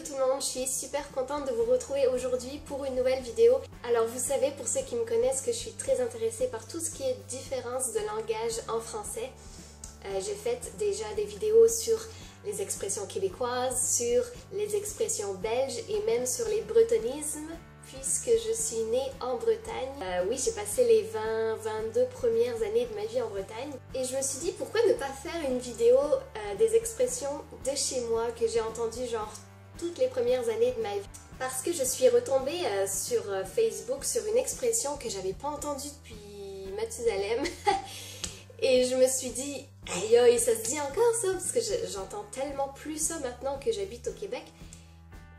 tout le monde, je suis super contente de vous retrouver aujourd'hui pour une nouvelle vidéo. Alors vous savez, pour ceux qui me connaissent, que je suis très intéressée par tout ce qui est différence de langage en français. J'ai fait déjà des vidéos sur les expressions québécoises, sur les expressions belges et même sur les bretonismes, puisque je suis née en Bretagne. Oui, j'ai passé les 22 premières années de ma vie en Bretagne. Et je me suis dit, pourquoi ne pas faire une vidéo des expressions de chez moi que j'ai entendues genre toutes les premières années de ma vie. Parce que je suis retombée sur Facebook sur une expression que j'avais pas entendue depuis Mathusalem. Et je me suis dit, aïe aïe, ça se dit encore ça? Parce que j'entends tellement plus ça maintenant que j'habite au Québec.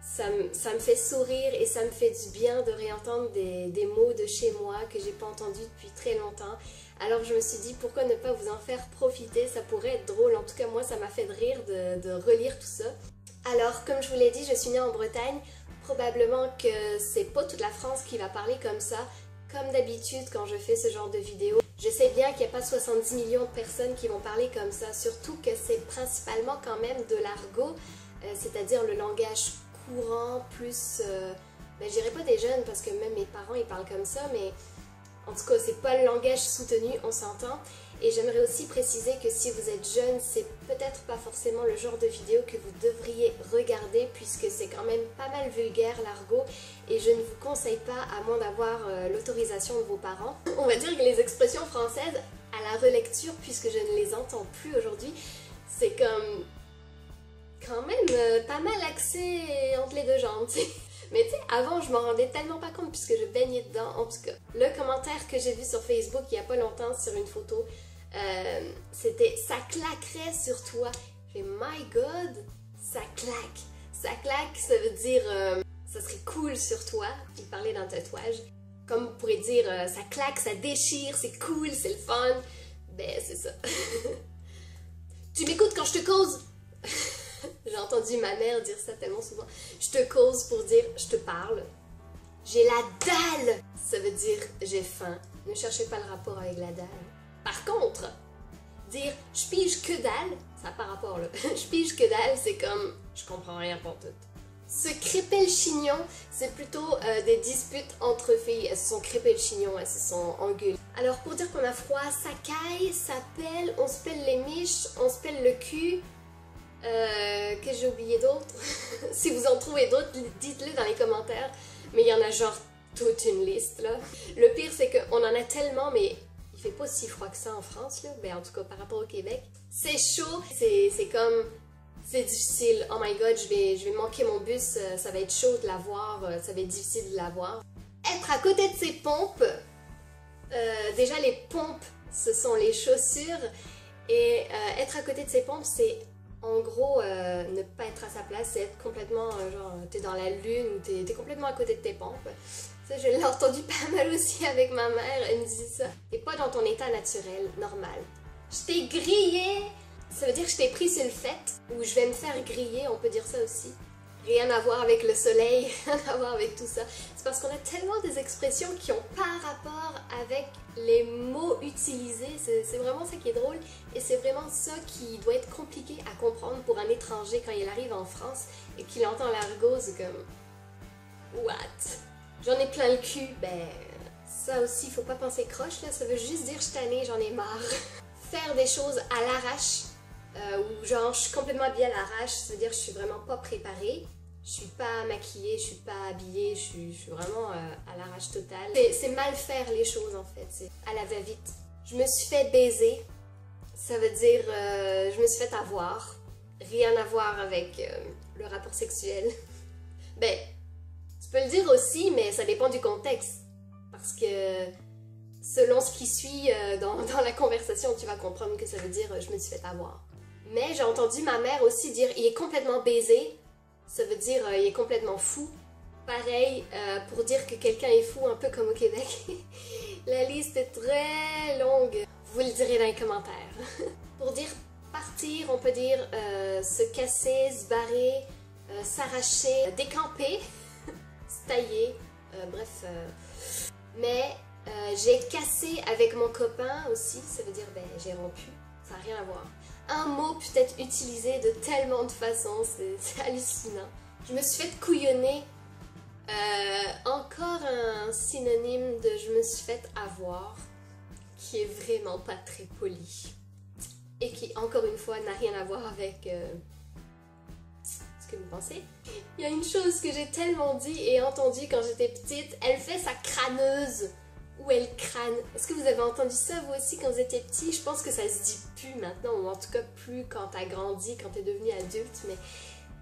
Ça me fait sourire et ça me fait du bien de réentendre des mots de chez moi que j'ai pas entendus depuis très longtemps. Alors je me suis dit, pourquoi ne pas vous en faire profiter? Ça pourrait être drôle. En tout cas, moi, ça m'a fait rire de relire tout ça. Alors, comme je vous l'ai dit, je suis née en Bretagne. Probablement que c'est pas toute la France qui va parler comme ça. Comme d'habitude, quand je fais ce genre de vidéo, je sais bien qu'il n'y a pas 70 millions de personnes qui vont parler comme ça. Surtout que c'est principalement quand même de l'argot, c'est-à-dire le langage courant, plus... je dirais pas des jeunes, parce que même mes parents, ils parlent comme ça, mais... En tout cas, c'est pas le langage soutenu, on s'entend. Et j'aimerais aussi préciser que si vous êtes jeune, c'est peut-être pas forcément le genre de vidéo que vous devriez regarder, puisque c'est quand même pas mal vulgaire l'argot, et je ne vous conseille pas, à moins d'avoir l'autorisation de vos parents. On va dire que les expressions françaises, à la relecture, puisque je ne les entends plus aujourd'hui, c'est comme quand même pas mal axé entre les deux jambes, tu sais. Mais tu sais, avant, je m'en rendais tellement pas compte puisque je baignais dedans. En tout cas, le commentaire que j'ai vu sur Facebook il y a pas longtemps sur une photo, c'était « ça claquerait sur toi ». J'ai « my god, ça claque ». Ça claque, ça veut dire ça serait cool sur toi. Il parlait d'un tatouage. Comme vous pourrez dire ça claque, ça déchire, c'est cool, c'est le fun. Ben, c'est ça. Tu m'écoutes quand je te cause? J'ai entendu ma mère dire ça tellement souvent. Je te cause pour dire je te parle. J'ai la dalle, ça veut dire j'ai faim. Ne cherchez pas le rapport avec la dalle. Par contre, dire je pige que dalle, ça n'a pas rapport là. Je pige que dalle, c'est comme je comprends rien pour tout. Se crêper le chignon, c'est plutôt des disputes entre filles. Elles se sont crêpées le chignon, elles se sont engueulées. Alors pour dire qu'on a froid, ça caille, ça pèle, on se pèle les miches, on se pèle le cul. Que j'ai oublié d'autres. Si vous en trouvez d'autres, dites-le dans les commentaires. Mais il y en a genre toute une liste là. Le pire c'est qu'on en a tellement, mais il fait pas si froid que ça en France là. Ben en tout cas par rapport au Québec. C'est chaud, c'est comme... C'est difficile. Oh my god, je vais manquer mon bus, ça va être chaud de l'avoir, ça va être difficile de l'avoir. Être à côté de ces pompes, déjà les pompes, ce sont les chaussures. Et être à côté de ces pompes, c'est... En gros, ne pas être à sa place, c'est être complètement, genre, t'es dans la lune ou t'es complètement à côté de tes pompes. Ça, je l'ai entendu pas mal aussi avec ma mère, elle me disait ça. T'es pas dans ton état naturel, normal. Je t'ai grillé, ça veut dire que je t'ai pris sur le fait, ou je vais me faire griller, on peut dire ça aussi. Rien à voir avec le soleil, rien à voir avec tout ça. C'est parce qu'on a tellement des expressions qui n'ont pas rapport avec les mots utilisés. C'est vraiment ça qui est drôle. Et c'est vraiment ça qui doit être compliqué à comprendre pour un étranger quand il arrive en France et qu'il entend l'argot, c'est comme... What? J'en ai plein le cul. Ben, ça aussi, faut pas penser croche, là. Ça veut juste dire je suis tannée, j'en ai marre. Faire des choses à l'arrache. Ou genre je suis complètement habillée à l'arrache, ça veut dire que je suis vraiment pas préparée, je suis pas maquillée, je suis pas habillée, je suis vraiment à l'arrache totale. C'est mal faire les choses en fait, c'est à la va-vite. Je me suis fait baiser, ça veut dire je me suis fait avoir, rien à voir avec le rapport sexuel. Ben, tu peux le dire aussi, mais ça dépend du contexte, parce que selon ce qui suit dans la conversation, tu vas comprendre que ça veut dire je me suis fait avoir. Mais j'ai entendu ma mère aussi dire il est complètement baisé, ça veut dire il est complètement fou. Pareil pour dire que quelqu'un est fou, un peu comme au Québec. La liste est très longue, vous le direz dans les commentaires. Pour dire partir, on peut dire se casser, se barrer, s'arracher, décamper, se tailler, bref. Mais j'ai cassé avec mon copain aussi, ça veut dire ben j'ai rompu. Ça n'a rien à voir. un mot peut être utilisé de tellement de façons, c'est hallucinant. Je me suis fait couillonner. Encore un synonyme de je me suis fait avoir, qui est vraiment pas très poli. Et qui, encore une fois, n'a rien à voir avec ce que vous pensez. Il y a une chose que j'ai tellement dit et entendue quand j'étais petite, elle fait sa crâneuse. Ou elle crâne. Est-ce que vous avez entendu ça vous aussi quand vous étiez petit? Je pense que ça se dit plus maintenant, ou en tout cas plus quand t'as grandi, quand t'es devenu adulte, mais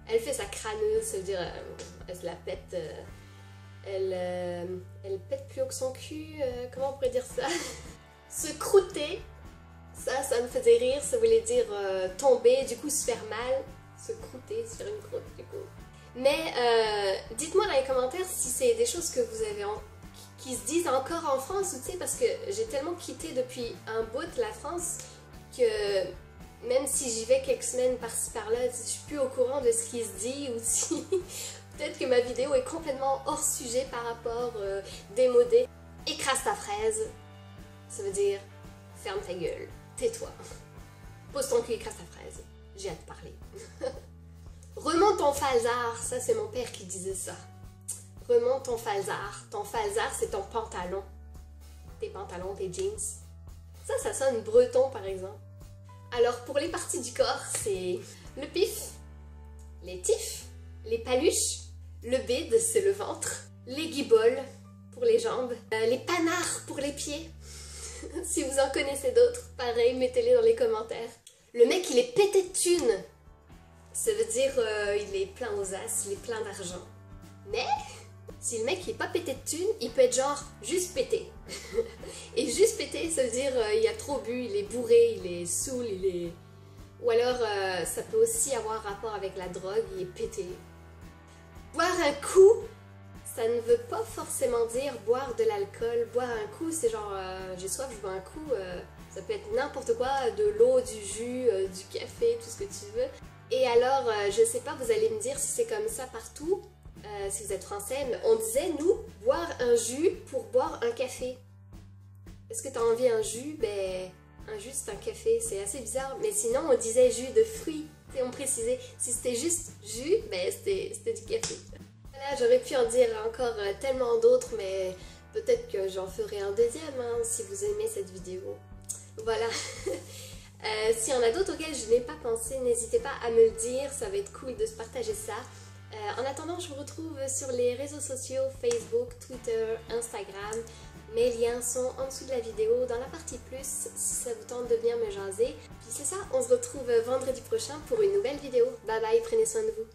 elle fait sa crâneuse, ça veut dire elle se la pète, elle pète plus haut que son cul, comment on pourrait dire ça? Se croûter, ça me faisait rire, ça voulait dire tomber, du coup se faire mal, se croûter, se faire une croûte du coup. Mais dites-moi dans les commentaires si c'est des choses que vous avez qui se disent encore en France, tu sais, parce que j'ai tellement quitté depuis un bout de la France que même si j'y vais quelques semaines par-ci par-là, je suis plus au courant de ce qui se dit, ou si peut-être que ma vidéo est complètement hors sujet par rapport démodé. Écrase ta fraise, ça veut dire ferme ta gueule, tais-toi. Pose ton cul, écrase ta fraise, j'ai hâte de parler. Remonte ton falzar, ça c'est mon père qui disait ça. Remonte ton falzar. Ton falzar, c'est ton pantalon. Tes pantalons, tes jeans. Ça sonne breton, par exemple. Alors, pour les parties du corps, c'est le pif, les tifs, les paluches, le bide, c'est le ventre, les guiboles pour les jambes, les panards pour les pieds. Si vous en connaissez d'autres, pareil, mettez-les dans les commentaires. Le mec, il est pété de thunes. Ça veut dire il est plein aux as, il est plein d'argent. Mais si le mec il est pas pété de thunes, il peut être genre juste pété. Et juste pété, ça veut dire il a trop bu, il est bourré, il est saoul, il est... Ou alors ça peut aussi avoir rapport avec la drogue, il est pété. Boire un coup, ça ne veut pas forcément dire boire de l'alcool. Boire un coup, c'est genre j'ai soif, je bois un coup. Ça peut être n'importe quoi, de l'eau, du jus, du café, tout ce que tu veux. Et alors, je sais pas, vous allez me dire si c'est comme ça partout. Si vous êtes français, mais on disait, nous, boire un jus pour boire un café. Est-ce que tu as envie d'un jus? Ben, un jus c'est un café, c'est assez bizarre, mais sinon on disait jus de fruits, et on précisait, si c'était juste jus, ben c'était du café. Voilà, j'aurais pu en dire encore tellement d'autres, mais peut-être que j'en ferai un deuxième, hein, si vous aimez cette vidéo. Voilà. S'il y en a d'autres auxquels je n'ai pas pensé, n'hésitez pas à me le dire, ça va être cool de se partager ça. En attendant, je vous retrouve sur les réseaux sociaux, Facebook, Twitter, Instagram. Mes liens sont en dessous de la vidéo, dans la partie plus, si ça vous tente de venir me jaser. Puis c'est ça, on se retrouve vendredi prochain pour une nouvelle vidéo. Bye bye, prenez soin de vous.